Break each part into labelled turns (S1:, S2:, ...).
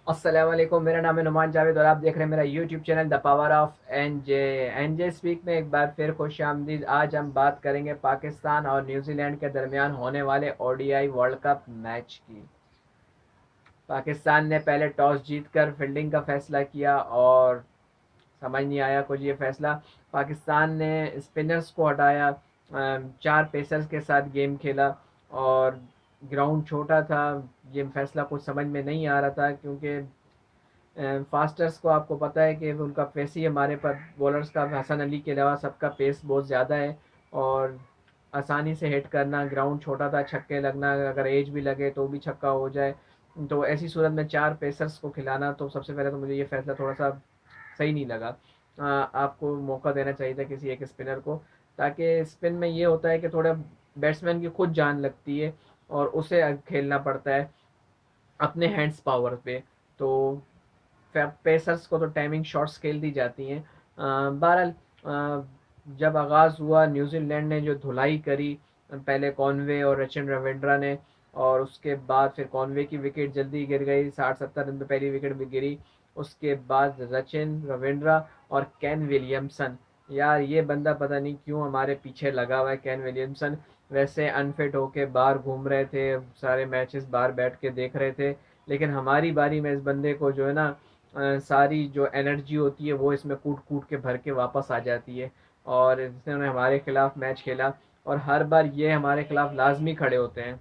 S1: अस्सलाम वालेकुम। मेरा नाम है नुमान जावेद और आप देख रहे हैं मेरा YouTube channel the power of NJ. NJ speak में एक बार फिर खुश आमदीद। आज हम बात करेंगे पाकिस्तान और न्यूजीलैंड के दरमियान होने वाले ओडीआई वर्ल्ड कप मैच की। पाकिस्तान ने पहले टॉस जीतकर फील्डिंग का फैसला किया और समझ नहीं आया कुछ ये फैसला। पाकिस्तान ने स्पिनर्स को हटाया, चार पेसर्स के साथ गेम खेला और ग्राउंड छोटा था। ये फैसला कुछ समझ में नहीं आ रहा था क्योंकि फास्टर्स को आपको पता है कि उनका पेस ही हमारे पर बॉलर्स का हसन अली के अलावा सबका पेस बहुत ज़्यादा है और आसानी से हिट करना, ग्राउंड छोटा था, छक्के लगना, अगर एज भी लगे तो भी छक्का हो जाए। तो ऐसी सूरत में चार पेसर्स को खिलाना, तो सबसे पहले तो मुझे ये फैसला थोड़ा सा सही नहीं लगा। आपको मौका देना चाहिए था किसी एक स्पिनर को, ताकि स्पिन में ये होता है कि थोड़ा बैट्समैन की खुद जान लगती है और उसे खेलना पड़ता है अपने हैंड्स पावर पे। तो पेसर्स को तो टाइमिंग शॉट्स खेल दी जाती हैं। बहरहाल जब आगाज़ हुआ न्यूजीलैंड ने जो धुलाई करी, पहले कॉनवे और रचिन रविंद्रा ने, और उसके बाद फिर कॉनवे की विकेट जल्दी गिर गई, 60-70 रन पे पहली विकेट भी गिरी। उसके बाद रचिन रविंद्रा और कैन विलियमसन, यार ये बंदा पता नहीं क्यों हमारे पीछे लगा हुआ है। कैन विलियमसन वैसे अनफिट होके बाहर घूम रहे थे, सारे मैचेस बाहर बैठ के देख रहे थे, लेकिन हमारी बारी में इस बंदे को जो है ना, सारी जो एनर्जी होती है वो इसमें कूट कूट के भर के वापस आ जाती है। और इन्होंने हमारे खिलाफ मैच खेला और हर बार ये हमारे खिलाफ लाजमी खड़े होते हैं।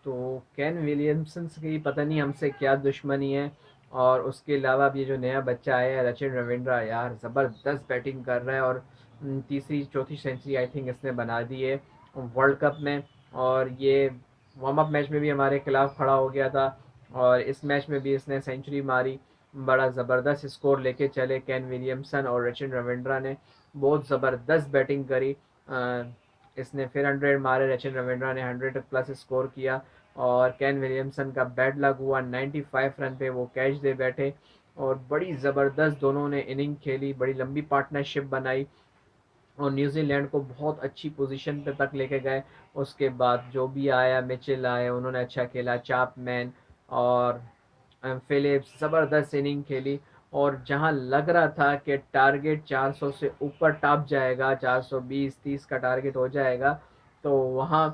S1: तो कैन विलियमसन की पता नहीं हमसे क्या दुश्मनी है। और उसके अलावा अब ये जो नया बच्चा आया है रचिन रविंद्रा, यार ज़बरदस्त बैटिंग कर रहा है और तीसरी चौथी सेंचुरी आई थिंक इसने बना दी है वर्ल्ड कप में। और ये वार्म अप मैच में भी हमारे खिलाफ खड़ा हो गया था और इस मैच में भी इसने सेंचुरी मारी। बड़ा ज़बरदस्त स्कोर लेके चले कैन विलियमसन और रचिन रविंद्रा ने, बहुत ज़बरदस्त बैटिंग करी। इसने फिर 100 मारे, रचिन रविंद्रा ने 100 प्लस स्कोर किया और कैन विलियमसन का बैड लक हुआ, 95 रन पे वो कैच दे बैठे। और बड़ी ज़बरदस्त दोनों ने इनिंग खेली, बड़ी लंबी पार्टनरशिप बनाई और न्यूजीलैंड को बहुत अच्छी पोजीशन पे तक लेके गए। उसके बाद जो भी आया, मिचेल आए, उन्होंने अच्छा खेला, चापमैन और फिलिप्स ज़बरदस्त इनिंग खेली। और जहां लग रहा था कि टारगेट 400 से ऊपर टप जाएगा, 420-30 का टारगेट हो जाएगा, तो वहां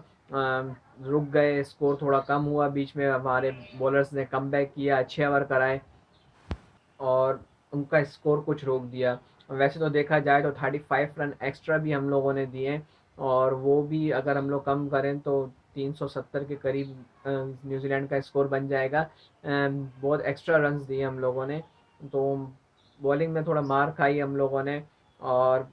S1: रुक गए, स्कोर थोड़ा कम हुआ। बीच में हमारे बॉलर्स ने कमबैक किया, अच्छे ओवर कराए और उनका स्कोर कुछ रोक दिया। वैसे तो देखा जाए तो 35 रन एक्स्ट्रा भी हम लोगों ने दिए और वो भी अगर हम लोग कम करें तो 370 के करीब न्यूजीलैंड का स्कोर बन जाएगा। बहुत एक्स्ट्रा रन्स दिए हम लोगों ने, तो बॉलिंग में थोड़ा मार खाई हम लोगों ने और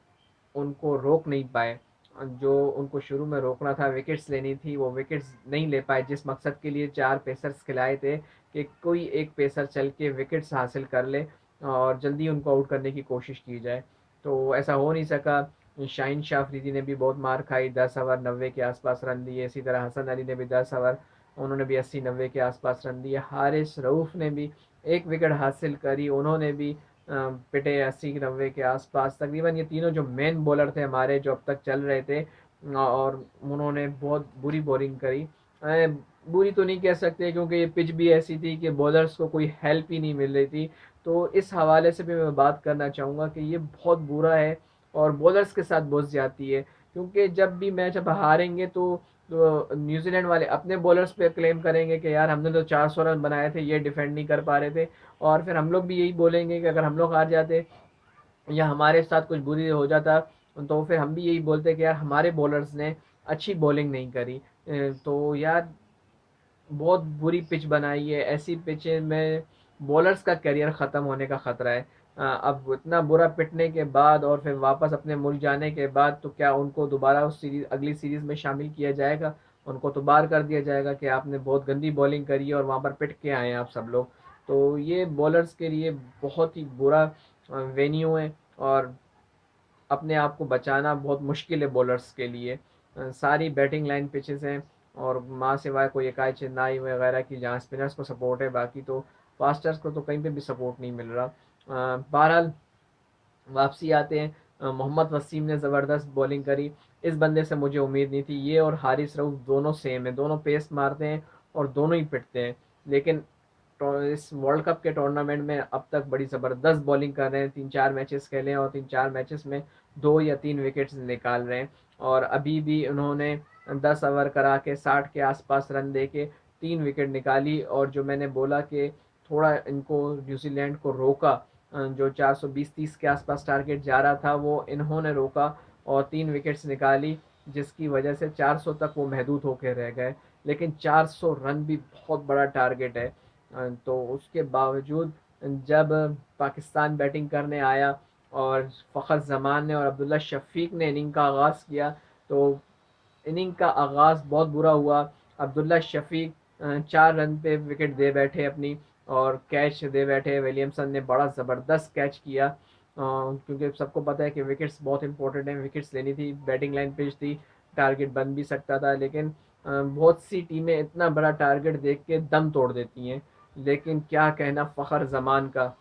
S1: उनको रोक नहीं पाए। जो उनको शुरू में रोकना था, विकेट्स लेनी थी, वो विकेट्स नहीं ले पाए जिस मकसद के लिए चार पेसर्स खिलाए थे, कि कोई एक पेसर चल के विकेट्स हासिल कर ले और जल्दी उनको आउट करने की कोशिश की जाए। तो ऐसा हो नहीं सका। शाहीन शाह अफरीदी ने भी बहुत मार खाई, 10 ओवर 90 के आसपास रन दिए। इसी तरह हसन अली ने भी 10 ओवर, उन्होंने भी 80-90 के आसपास रन दिए। हारिस रऊफ ने भी एक विकेट हासिल करी, उन्होंने भी पिटे 80-90 के आसपास। तकरीबन ये तीनों जो मेन बॉलर थे हमारे, जो अब तक चल रहे थे, और उन्होंने बहुत बुरी बॉलिंग करी। बुरी तो नहीं कह सकते क्योंकि ये पिच भी ऐसी थी कि बॉलर्स को कोई हेल्प ही नहीं मिल रही थी। तो इस हवाले से भी मैं बात करना चाहूँगा कि ये बहुत बुरा है और बॉलर्स के साथ बहुत ज़्यादती है, क्योंकि जब भी मैच अब हारेंगे तो न्यूजीलैंड वाले अपने बॉलर्स पे क्लेम करेंगे कि यार हमने तो 400 रन बनाए थे, ये डिफेंड नहीं कर पा रहे थे। और फिर हम लोग भी यही बोलेंगे कि अगर हम लोग हार जाते या हमारे साथ कुछ बुरी हो जाता, तो फिर हम भी यही बोलते कि यार हमारे बॉलर्स ने अच्छी बॉलिंग नहीं करी। तो यार बहुत बुरी पिच बनाई है, ऐसी पिच में बॉलर्स का करियर ख़त्म होने का ख़तरा है। अब इतना बुरा पिटने के बाद और फिर वापस अपने मुल्क जाने के बाद तो क्या उनको दोबारा उस सीरीज़, अगली सीरीज़ में शामिल किया जाएगा? उनको तो बाहर कर दिया जाएगा कि आपने बहुत गंदी बॉलिंग करी है और वहाँ पर पिट के आए हैं आप सब लोग। तो ये बॉलर्स के लिए बहुत ही बुरा वेन्यू है और अपने आप को बचाना बहुत मुश्किल है बॉलर्स के लिए। सारी बैटिंग लाइन पिचेस हैं और माँ सिवाय कोई इकाई चेन्नई वगैरह की जहाँ स्पिनर्स को सपोर्ट है, बाकी तो फास्टर्स को तो कहीं पे भी सपोर्ट नहीं मिल रहा। बहरहाल वापसी आते हैं। मोहम्मद वसीम ने ज़बरदस्त बॉलिंग करी, इस बंदे से मुझे उम्मीद नहीं थी। ये और हारिस रऊफ दोनों सेम है, दोनों पेस मारते हैं और दोनों ही पिटते हैं, लेकिन इस वर्ल्ड कप के टूर्नामेंट में अब तक बड़ी ज़बरदस्त बॉलिंग कर रहे हैं। 3-4 मैचेस खेले हैं और 3-4 मैचेस में 2 या 3 विकेट्स निकाल रहे हैं। और अभी भी उन्होंने 10 ओवर करा के 60 के आसपास रन दे के 3 विकेट निकाली। और जो मैंने बोला कि थोड़ा इनको न्यूजीलैंड को रोका, जो 420-30 के आसपास टारगेट जा रहा था वो इन्होंने रोका और 3 विकेट्स निकाली, जिसकी वजह से 400 तक वो महदूद होकर रह गए। लेकिन 400 रन भी बहुत बड़ा टारगेट है। तो उसके बावजूद जब पाकिस्तान बैटिंग करने आया और फ़खर जमान ने और अब्दुल्ला शफीक ने इनिंग का आगाज़ किया, तो इनिंग का आगाज़ बहुत बुरा हुआ। अब्दुल्ला शफीक 4 रन पे विकेट दे बैठे अपनी और कैच दे बैठे। विलियमसन ने बड़ा ज़बरदस्त कैच किया, क्योंकि सबको पता है कि विकेट्स बहुत इंपॉर्टेंट हैं। विकेट्स लेनी थी, बैटिंग लाइन पिच थी, टारगेट बन भी सकता था। लेकिन बहुत सी टीमें इतना बड़ा टारगेट देख के दम तोड़ देती हैं। लेकिन क्या कहना फ़खर जमान का,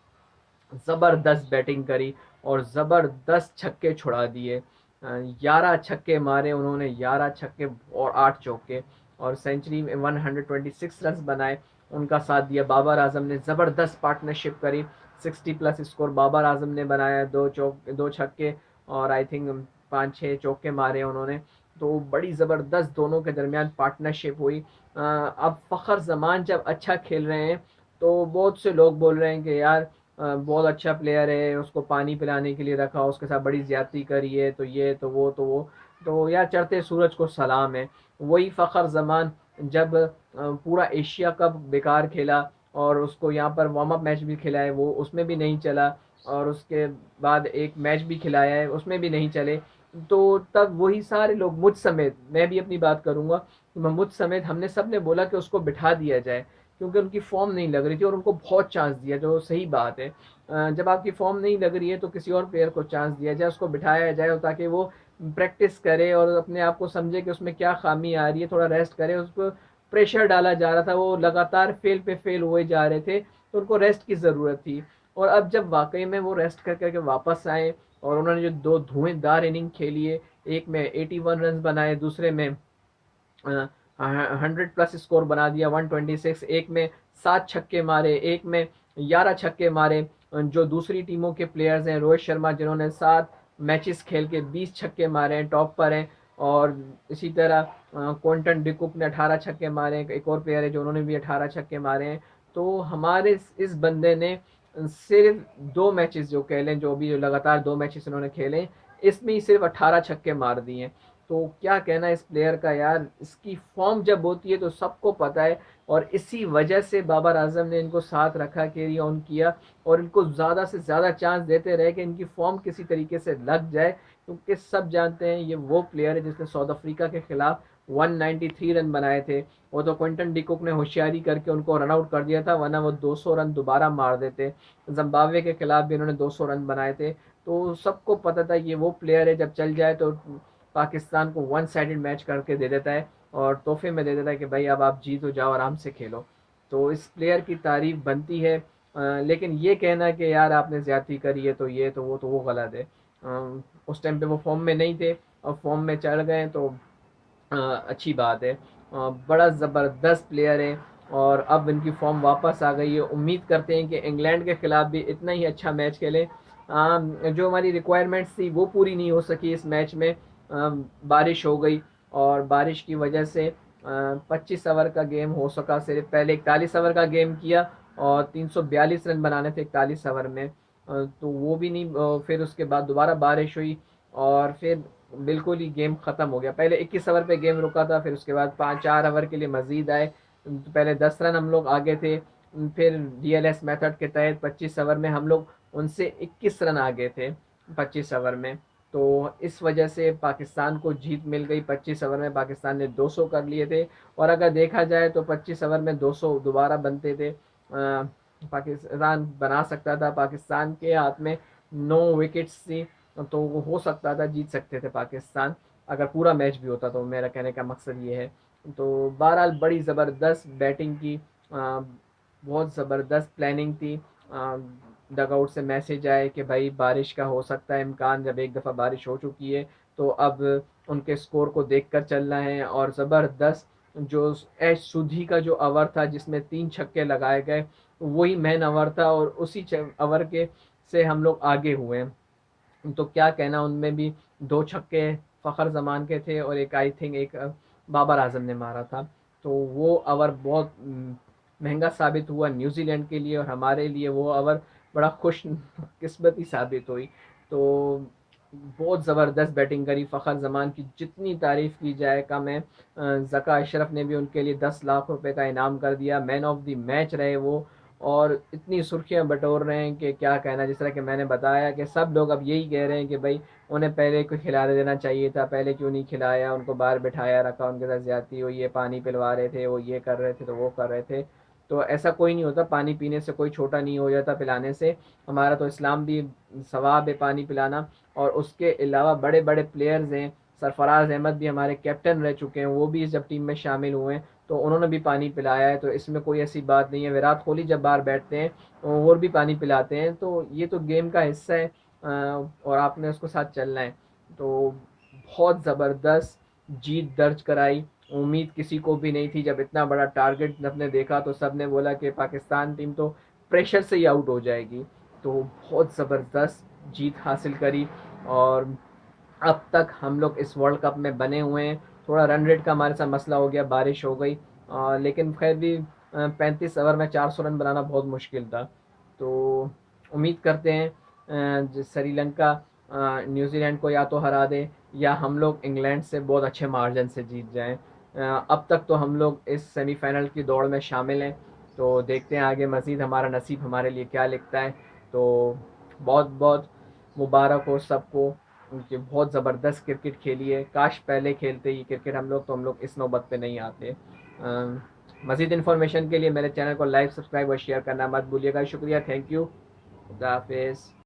S1: ज़बरदस्त बैटिंग करी और ज़बरदस्त छक्के छुड़ा दिए। 11 छक्के मारे उन्होंने, 11 छक्के और 8 चौके, और सेंचुरी में 126 रन बनाए। उनका साथ दिया बाबर आजम ने, ज़बरदस्त पार्टनरशिप करी। 60 प्लस स्कोर बाबर आजम ने बनाया, 2 छक्के और आई थिंक 5-6 चौके मारे उन्होंने। तो बड़ी ज़बरदस्त दोनों के दरमियान पार्टनरशिप हुई। अब फ़खर जमान जब अच्छा खेल रहे हैं तो बहुत से लोग बोल रहे हैं कि यार बहुत अच्छा प्लेयर है, उसको पानी पिलाने के लिए रखा, उसके साथ बड़ी ज़्यादती करी है, तो ये तो वो तो वो। तो यार चढ़ते सूरज को सलाम है। वही फ़खर ज़मान जब पूरा एशिया कप बेकार खेला और उसको यहाँ पर वार्म अप मैच भी खिलाए, वो उसमें भी नहीं चला, और उसके बाद एक मैच भी खिलाया है, उसमें भी नहीं चले। तो तब वही सारे लोग, मुझ समेत, मैं भी अपनी बात करूँगा, मुझ समेत हमने सब ने बोला कि उसको बिठा दिया जाए, क्योंकि उनकी फॉर्म नहीं लग रही थी और उनको बहुत चांस दिया, जो सही बात है। जब आपकी फॉर्म नहीं लग रही है तो किसी और प्लेयर को चांस दिया जाए, उसको बिठाया जाए ताकि वो प्रैक्टिस करे और अपने आप को समझे कि उसमें क्या खामी आ रही है, थोड़ा रेस्ट करे। उसको प्रेशर डाला जा रहा था, वो लगातार फेल पे फेल हुए जा रहे थे, तो उनको रेस्ट की ज़रूरत थी। और अब जब वाकई में वो रेस्ट कर करके वापस आए और उन्होंने जो 2 धुएंधार इनिंग खेली है, एक में 81 रन बनाए, दूसरे में 100 प्लस स्कोर बना दिया, 126, एक में 7 छक्के मारे, एक में 11 छक्के मारे। जो दूसरी टीमों के प्लेयर्स हैं, रोहित शर्मा जिन्होंने 7 मैचेस खेल के 20 छक्के मारे हैं, टॉप पर हैं। और इसी तरह क्विंटन डिकुक ने 18 छक्के मारे हैं, एक और प्लेयर है जो उन्होंने भी 18 छक्के मारे हैं। तो हमारे इस बंदे ने सिर्फ 2 मैचेस जो खेले, जो भी लगातार 2 मैचेस इन्होंने खेले, इसमें ही सिर्फ 18 छक्के मार दिए हैं। तो क्या कहना है इस प्लेयर का यार, इसकी फॉर्म जब होती है तो सबको पता है, और इसी वजह से बाबर आजम ने इनको साथ रखा, कैरी ऑन किया और इनको ज़्यादा से ज़्यादा चांस देते रहे कि इनकी फॉर्म किसी तरीके से लग जाए, क्योंकि सब जानते हैं ये वो प्लेयर है जिसने साउथ अफ्रीका के खिलाफ 193 रन बनाए थे। वो तो क्विंटन डिकुक ने होशियारी करके उनको रन आउट कर दिया था, वरना वो 200 रन दोबारा मार देते। जिम्बाब्वे के खिलाफ भी उन्होंने 200 रन बनाए थे। तो सबको पता था ये वो प्लेयर है, जब चल जाए तो पाकिस्तान को वन साइडेड मैच करके दे देता है और तोहफे में दे देता है कि भाई अब आप जीत हो जाओ, आराम से खेलो। तो इस प्लेयर की तारीफ बनती है। लेकिन ये कहना कि यार आपने ज़्यादती करी है तो ये तो वो गलत है। उस टाइम पे वो फॉर्म में नहीं थे और फॉर्म में चढ़ गए तो अच्छी बात है। बड़ा ज़बरदस्त प्लेयर है और अब इनकी फॉर्म वापस आ गई है। उम्मीद करते हैं कि इंग्लैंड के खिलाफ भी इतना ही अच्छा मैच खेलें। जो हमारी रिक्वायरमेंट्स थी वो पूरी नहीं हो सकी इस मैच में। बारिश हो गई और बारिश की वजह से 25 ओवर का गेम हो सका सिर्फ। पहले 41 ओवर का गेम किया और 342 रन बनाने थे 41 ओवर में, तो वो भी नहीं। फिर उसके बाद दोबारा बारिश हुई और फिर बिल्कुल ही गेम ख़त्म हो गया। पहले 21 ओवर पे गेम रुका था, फिर उसके बाद 5-4 ओवर के लिए मज़ीद आए। तो पहले 10 रन हम लोग आगे थे, फिर डीएलएस मेथड के तहत 25 ओवर में हम लोग उनसे 21 रन आगे थे 25 ओवर में। तो इस वजह से पाकिस्तान को जीत मिल गई। 25 ओवर में पाकिस्तान ने 200 कर लिए थे, और अगर देखा जाए तो 25 ओवर में 200 दोबारा बनते थे। पाकिस्तान बना सकता था, पाकिस्तान के हाथ में 9 विकेट्स थी, तो वो हो सकता था, जीत सकते थे पाकिस्तान अगर पूरा मैच भी होता। तो मेरा कहने का मकसद ये है। तो बहरहाल बड़ी ज़बरदस्त बैटिंग की, बहुत ज़बरदस्त प्लानिंग थी। डगआउट से मैसेज आए कि भाई बारिश का हो सकता है इम्कान, जब एक दफ़ा बारिश हो चुकी है तो अब उनके स्कोर को देखकर चलना है। और ज़बरदस्त जो एच सुधी का जो ओवर था जिसमें 3 छक्के लगाए गए, वही मेन ओवर था और उसी ओवर के से हम लोग आगे हुए हैं। तो क्या कहना, उनमें भी 2 छक्के फ़खर ज़मान के थे और एक आई थिंक एक बाबर आज़म ने मारा था। तो वो ओवर बहुत महँगा साबित हुआ न्यूज़ीलैंड के लिए और हमारे लिए वो ओवर बड़ा खुशकिस्मती साबित हुई। तो बहुत ज़बरदस्त बैटिंग करी फ़खर ज़मान की, जितनी तारीफ़ की जाए कम है। ज़का अशरफ ने भी उनके लिए 10 लाख रुपए का इनाम कर दिया, मैन ऑफ द मैच रहे वो और इतनी सुर्खियां बटोर रहे हैं कि क्या कहना। जिस तरह कि मैंने बताया कि सब लोग अब यही कह रहे हैं कि भाई उन्हें पहले कोई खिला देना चाहिए था, पहले क्यों नहीं खिलाया, उनको बाहर बिठाया रखा, उनके साथ ज्यादती हुई, ये पानी पिलवा रहे थे, वो ये कर रहे थे, तो वो कर रहे थे। तो ऐसा कोई नहीं होता, पानी पीने से कोई छोटा नहीं हो जाता पिलाने से। हमारा तो इस्लाम भी सवाब है पानी पिलाना। और उसके अलावा बड़े बड़े प्लेयर्स हैं, सरफराज अहमद भी हमारे कैप्टन रह चुके हैं, वो भी जब टीम में शामिल हुए हैं तो उन्होंने भी पानी पिलाया है। तो इसमें कोई ऐसी बात नहीं है। विराट कोहली जब बाहर बैठते हैं और भी पानी पिलाते हैं। तो ये तो गेम का हिस्सा है और आपने उसको साथ चलना है। तो बहुत ज़बरदस्त जीत दर्ज कराई। उम्मीद किसी को भी नहीं थी। जब इतना बड़ा टारगेट सबने देखा तो सबने बोला कि पाकिस्तान टीम तो प्रेशर से ही आउट हो जाएगी। तो बहुत ज़बरदस्त जीत हासिल करी और अब तक हम लोग इस वर्ल्ड कप में बने हुए हैं। थोड़ा रन रेट का हमारे साथ मसला हो गया, बारिश हो गई, लेकिन खैर भी 35 ओवर में 400 रन बनाना बहुत मुश्किल था। तो उम्मीद करते हैं श्रीलंका न्यूजीलैंड को या तो हरा दे या हम लोग इंग्लैंड से बहुत अच्छे मार्जिन से जीत जाएं। अब तक तो हम लोग इस सेमीफाइनल की दौड़ में शामिल हैं। तो देखते हैं आगे मज़ीद हमारा नसीब हमारे लिए क्या लिखता है। तो बहुत बहुत मुबारक हो सबको, उनकी बहुत ज़बरदस्त क्रिकेट खेली है। काश पहले खेलते ही क्रिकेट हम लोग, तो हम लोग इस नौबत पे नहीं आते। मज़ीद इन्फॉर्मेशन के लिए मेरे चैनल को लाइक, सब्सक्राइब और शेयर करना मत भूलिएगा। शुक्रिया, थैंक यू, खुदा हाफिज़।